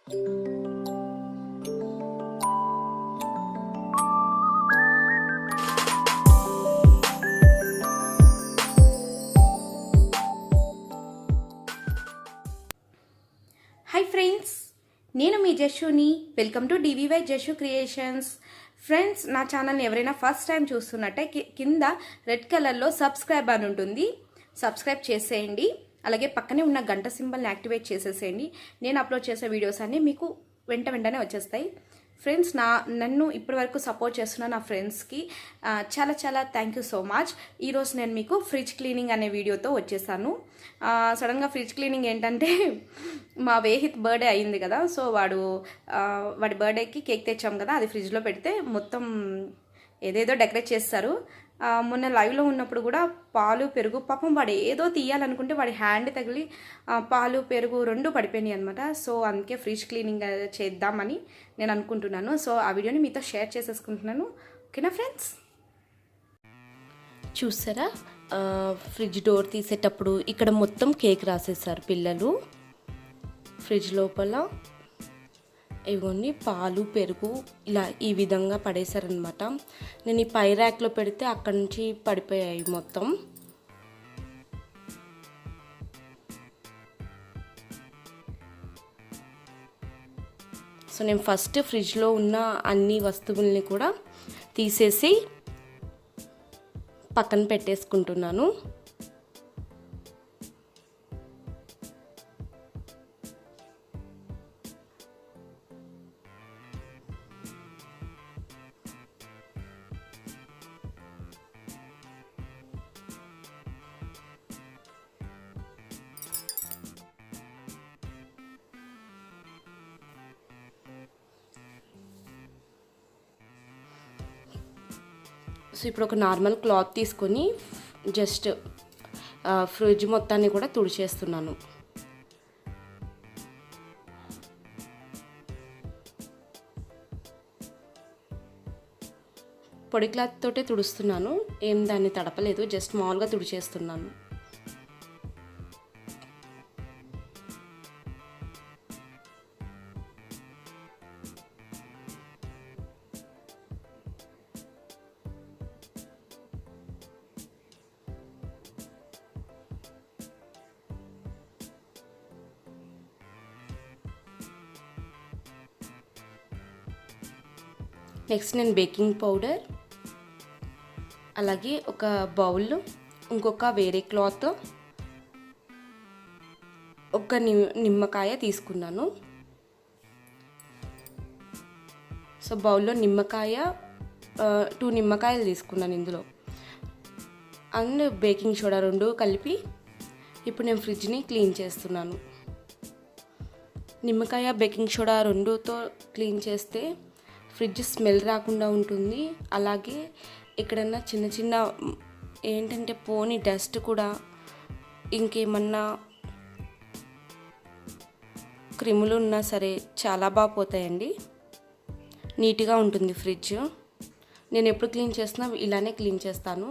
Hi friends, నేను మీ జషుని. Welcome to DVY Jashu creations. Friends, నా ఛానల్ని ఎవరైనా ఫస్ట్ టైం చూస్తున్నట్టే కింద రెడ్ కలర్లో సబ్స్క్రైబ్ అని ఉంటుంది, సబ్స్క్రైబ్ చేసేయండి. అలాగే పక్కనే ఉన్న గంట సింబల్ని యాక్టివేట్ చేసేసేయండి. నేను అప్లోడ్ చేసే వీడియోస్ అన్నీ మీకు వెంటనే వచ్చేస్తాయి. ఫ్రెండ్స్, నన్ను ఇప్పటివరకు సపోర్ట్ చేస్తున్న నా ఫ్రెండ్స్కి చాలా థ్యాంక్ యూ సో మచ్. ఈరోజు నేను మీకు ఫ్రిడ్జ్ క్లీనింగ్ అనే వీడియోతో వచ్చేసాను. సడన్గా ఫ్రిడ్జ్ క్లీనింగ్ ఏంటంటే, మా వేహిత్ బర్త్డే అయింది కదా, సో వాడి బర్త్డేకి కేక్ తెచ్చాం కదా, అది ఫ్రిడ్జ్లో పెడితే మొత్తం ఏదేదో డెకరేట్ చేస్తారు. మొన్న లైవ్లో ఉన్నప్పుడు కూడా పాలు పెరుగు, పాపం వాడు ఏదో తీయాలనుకుంటే వాడి హ్యాండ్ తగిలి పాలు పెరుగు రెండు పడిపోయినాయి అనమాట. సో అందుకే ఫ్రిడ్జ్ క్లీనింగ్ చేద్దామని నేను అనుకుంటున్నాను. సో ఆ వీడియోని మీతో షేర్ చేసేసుకుంటున్నాను. ఓకేనా ఫ్రెండ్స్? చూసారా, ఫ్రిడ్జ్ డోర్ తీసేటప్పుడు ఇక్కడ మొత్తం కేక్ రాసేసారు పిల్లలు. ఫ్రిడ్జ్ లోపల ఇవన్నీ పాలు పెరుగు ఇలా ఈ విధంగా పడేశారనమాట. నేను ఈ పై ర్యాక్లో పెడితే అక్కడి నుంచి పడిపోయాయి మొత్తం. సో నేను ఫస్ట్ ఫ్రిడ్జ్లో ఉన్న అన్ని వస్తువుల్ని కూడా తీసేసి పక్కన పెట్టేసుకుంటున్నాను. సో ఇప్పుడు ఒక నార్మల్ క్లాత్ తీసుకొని జస్ట్ ఫ్రిడ్జ్ మొత్తాన్ని కూడా తుడిచేస్తున్నాను. పొడి క్లాత్ తోటే తుడుస్తున్నాను, ఏం దాన్ని తడపలేదు, జస్ట్ మామూలుగా తుడిచేస్తున్నాను. నెక్స్ట్ నేను బేకింగ్ పౌడర్, అలాగే ఒక బౌల్, ఇంకొక వేరే క్లాత్, ఒక నిమ్మకాయ తీసుకున్నాను. సో బౌల్లో నిమ్మకాయ 2 నిమ్మకాయలు తీసుకున్నాను ఇందులో, అండ్ బేకింగ్ సోడా 2 కలిపి ఇప్పుడు నేను ఫ్రిడ్జ్ని క్లీన్ చేస్తున్నాను. నిమ్మకాయ బేకింగ్ సోడా 2తో క్లీన్ చేస్తే ఫ్రిడ్జ్ స్మెల్ రాకుండా ఉంటుంది. అలాగే ఎక్కడన్నా చిన్న ఏంటంటే పోని డస్ట్ కూడా, ఇంకేమన్నా క్రిములు ఉన్నా సరే చాలా బాగా పోతాయండి. నీట్గా ఉంటుంది ఫ్రిడ్జ్. నేను ఎప్పుడు క్లీన్ చేస్తున్నా ఇలానే క్లీన్ చేస్తాను.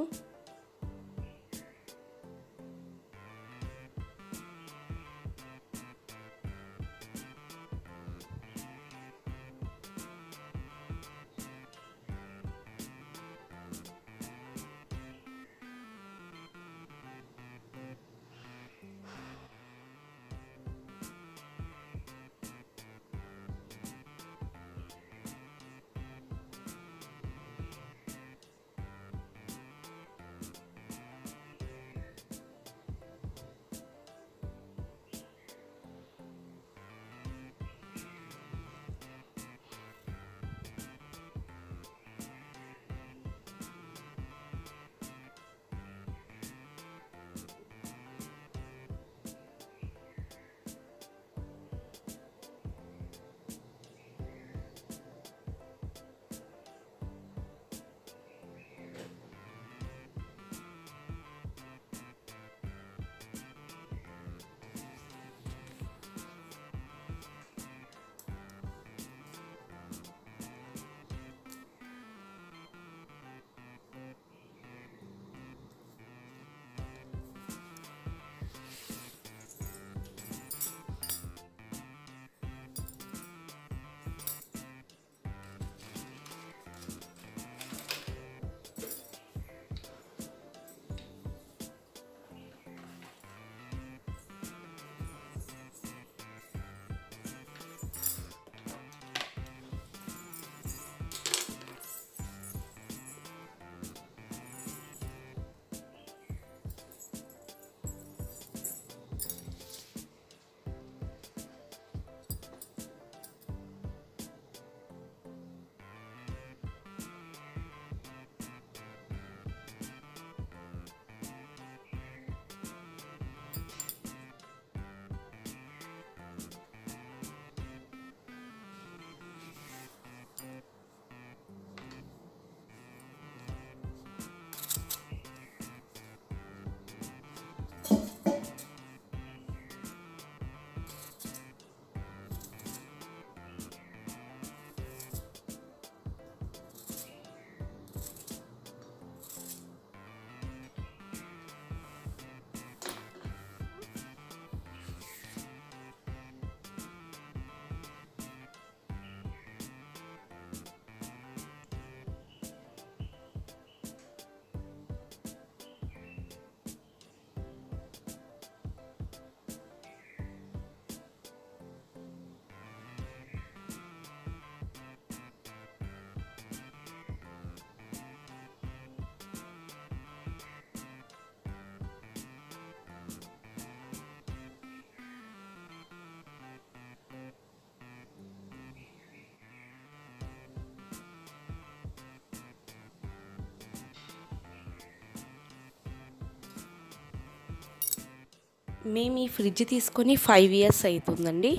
మేము ఈ ఫ్రిడ్జ్ తీసుకొని 5 years అవుతుందండి.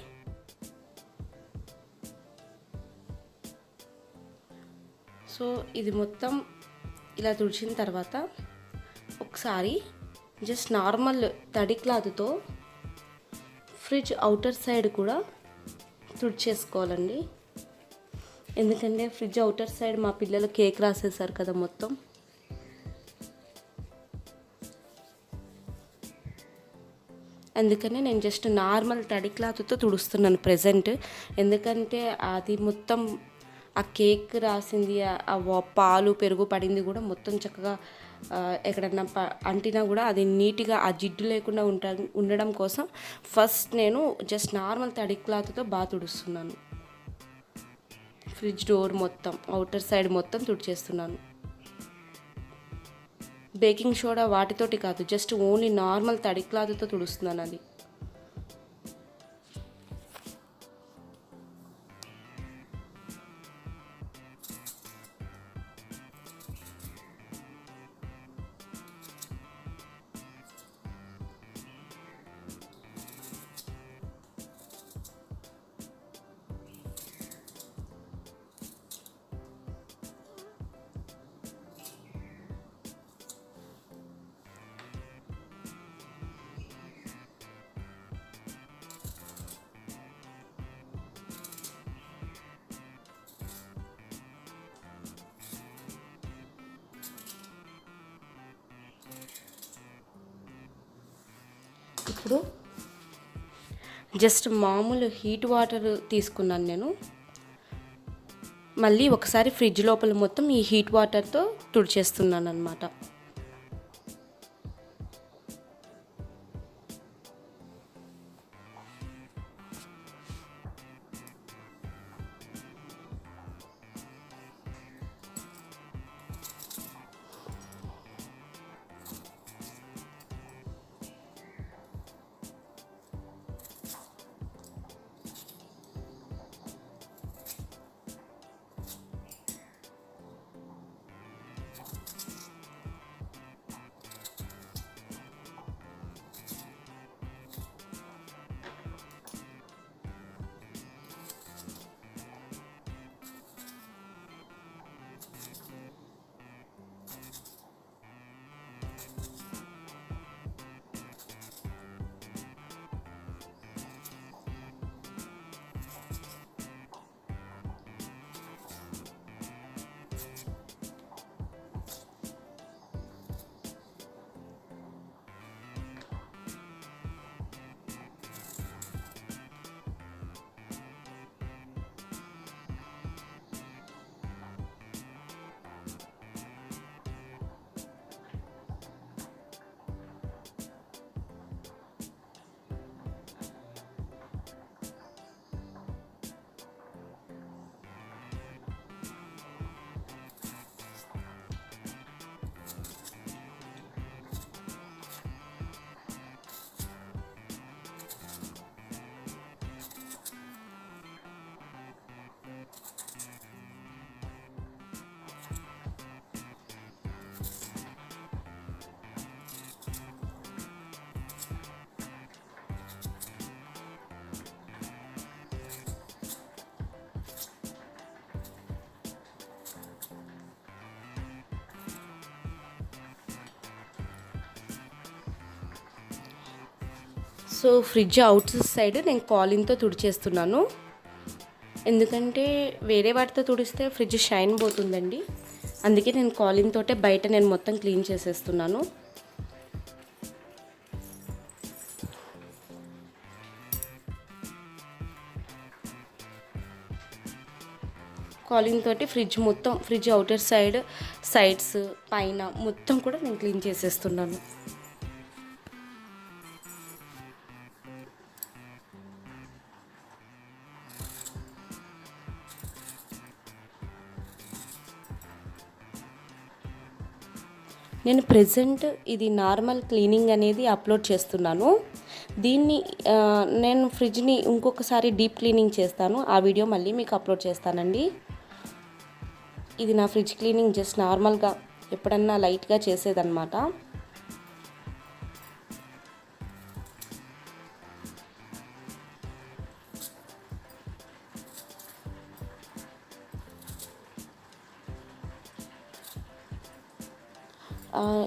సో ఇది మొత్తం ఇలా తుడిచిన తర్వాత ఒకసారి జస్ట్ నార్మల్ తడి క్లాత్తో ఫ్రిడ్జ్ అవుటర్ సైడ్ కూడా తుడిచేసుకోవాలండి. ఎందుకంటే ఫ్రిడ్జ్ అవుటర్ సైడ్ మా పిల్లలు కేక్ రాసేసారు కదా మొత్తం. అందుకనే నేను జస్ట్ నార్మల్ తడి క్లాత్తో తుడుస్తున్నాను ప్రెజెంట్. ఎందుకంటే అది మొత్తం ఆ కేక్ రాసింది, ఆ పాలు పెరుగు పడింది కూడా మొత్తం చక్కగా ఎక్కడన్నా అంటినా కూడా అది నీట్గా ఆ జిడ్డు లేకుండా ఉండడం కోసం ఫస్ట్ నేను జస్ట్ నార్మల్ తడి క్లాత్తో బాగా తుడుస్తున్నాను. ఫ్రిడ్జ్ డోర్ మొత్తం అవుటర్ సైడ్ మొత్తం తుడిచేస్తున్నాను. బేకింగ్ సోడా వాటితోటి కాదు, జస్ట్ ఓన్లీ నార్మల్ తడి క్లాత్తో తుడుస్తున్నాను అది. ఇప్పుడు జస్ట్ మామూలు హీట్ వాటర్ తీసుకున్నాను నేను. మళ్ళీ ఒకసారి ఫ్రిడ్జ్ లోపల మొత్తం ఈ హీట్ వాటర్తో తుడిచేస్తున్నాను అన్నమాట. సో ఫ్రిడ్జ్ అవుట్ సైడ్ నేను కాలిన్తో తుడిచేస్తున్నాను. ఎందుకంటే వేరే వాటితో తుడిస్తే ఫ్రిడ్జ్ షైన్ పోతుందండి. అందుకే నేను కాలిన్ తోటే బయట నేను మొత్తం క్లీన్ చేసేస్తున్నాను. కాలిన్ తోటి ఫ్రిడ్జ్ మొత్తం, ఫ్రిడ్జ్ అవుటర్ సైడ్, సైడ్స్, పైన మొత్తం కూడా నేను క్లీన్ చేసేస్తున్నాను. నేను ప్రెజెంట్ ఇది నార్మల్ క్లీనింగ్ అనేది అప్లోడ్ చేస్తున్నాను. దీన్ని నేను ఫ్రిడ్జ్ని ఇంకొకసారి డీప్ క్లీనింగ్ చేస్తాను. ఆ వీడియో మళ్ళీ మీకు అప్లోడ్ చేస్తానండి. ఇది నా ఫ్రిడ్జ్ క్లీనింగ్ జస్ట్ నార్మల్గా ఎప్పుడన్నా లైట్గా చేసేదన్నమాట.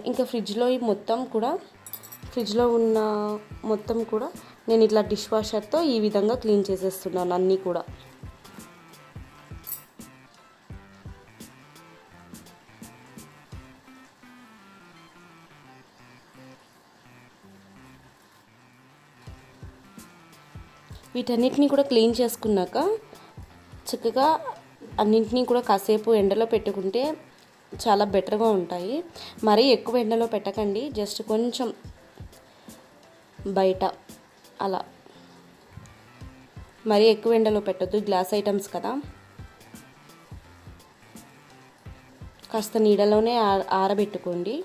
ఇంకా ఫ్రిడ్జ్లో ఉన్న మొత్తం కూడా నేను ఇట్లా డిష్ వాషర్తో ఈ విధంగా క్లీన్ చేసేస్తున్నాను అన్నీ కూడా. వీటన్నిటిని కూడా క్లీన్ చేసుకున్నాక చక్కగా అన్నింటినీ కూడా కాసేపు ఎండలో పెట్టుకుంటే చాలా బెటర్గా ఉంటాయి. మరీ ఎక్కువ ఎండలో పెట్టకండి, జస్ట్ కొంచెం బయట అలా. మరీ ఎక్కువ ఎండలో పెట్టద్దు, గ్లాస్ ఐటమ్స్ కదా. కాస్త నీడలోనే ఆరబెట్టుకోండి.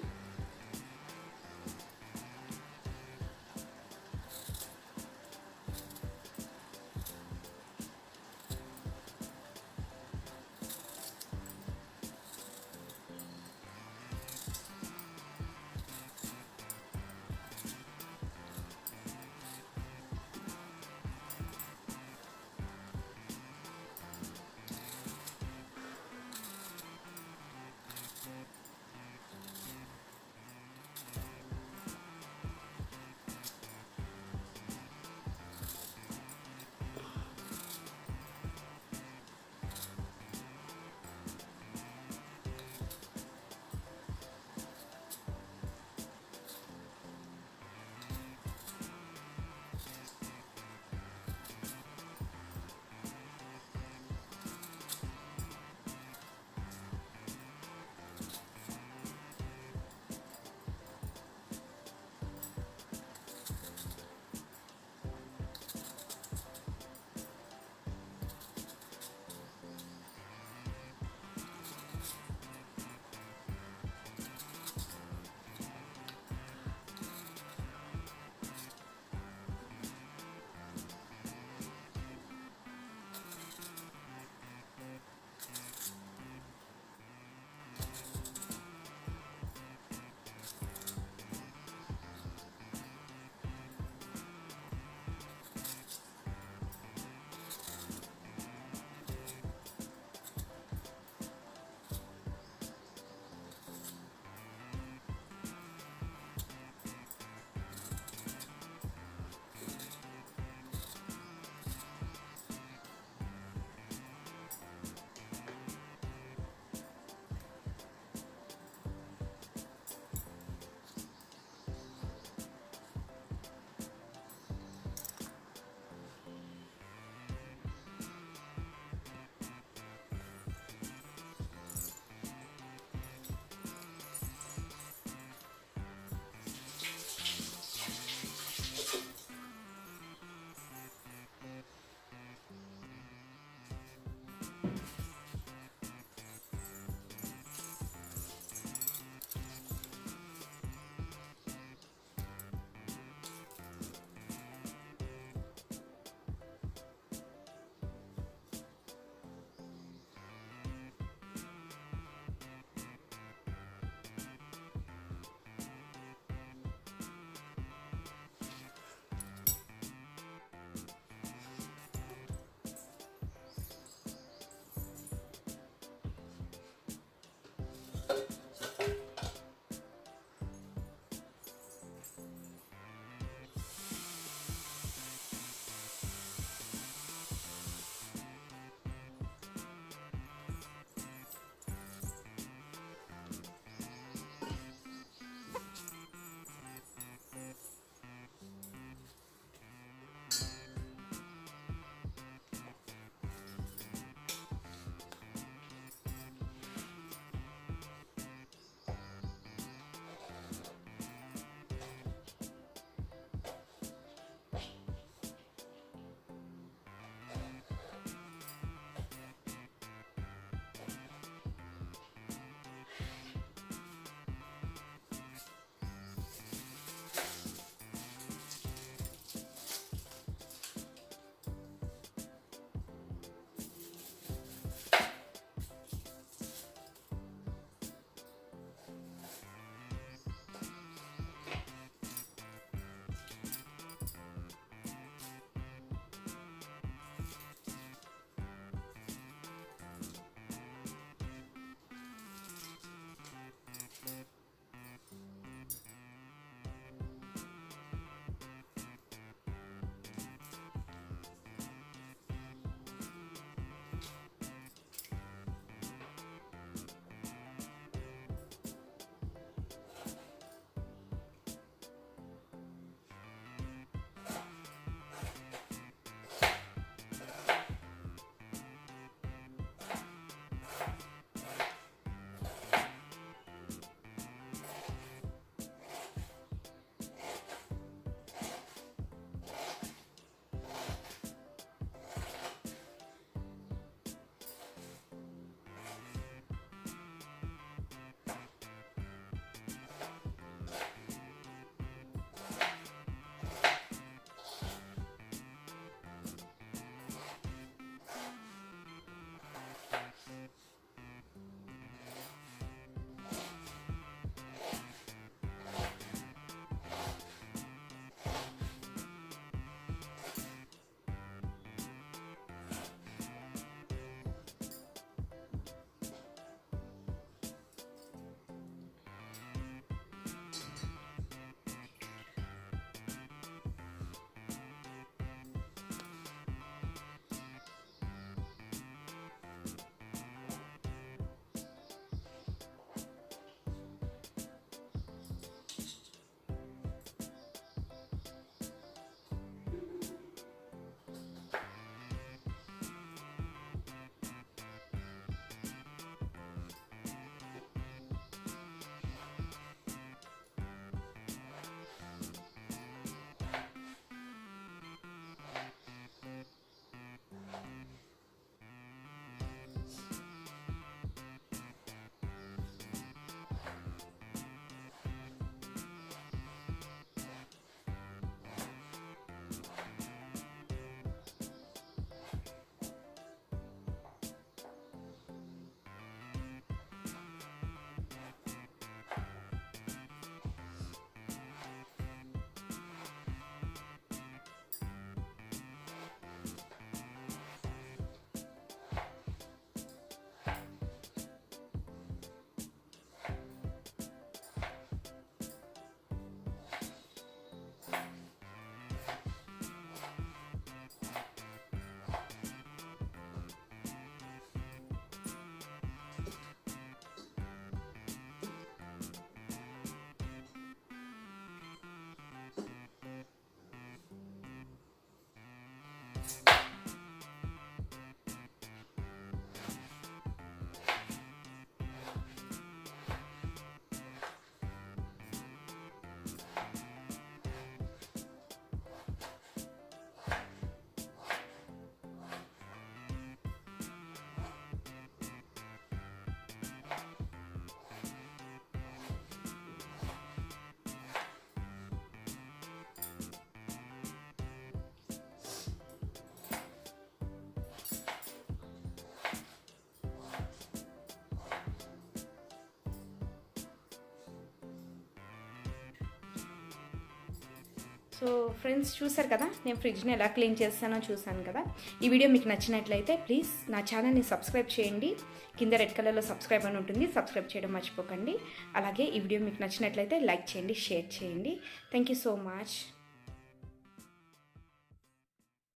సో ఫ్రెండ్స్ చూసారు కదా, నేను ఫ్రిడ్జ్ని ఎలా క్లీన్ చేస్తానో చూసాను కదా. ఈ వీడియో మీకు నచ్చినట్లయితే ప్లీజ్ నా ఛానల్ని సబ్స్క్రైబ్ చేయండి. కింద రెడ్ కలర్లో సబ్స్క్రైబ్ అని ఉంటుంది, సబ్స్క్రైబ్ చేయడం మర్చిపోకండి. అలాగే ఈ వీడియో మీకు నచ్చినట్లయితే లైక్ చేయండి, షేర్ చేయండి. Thank you so much.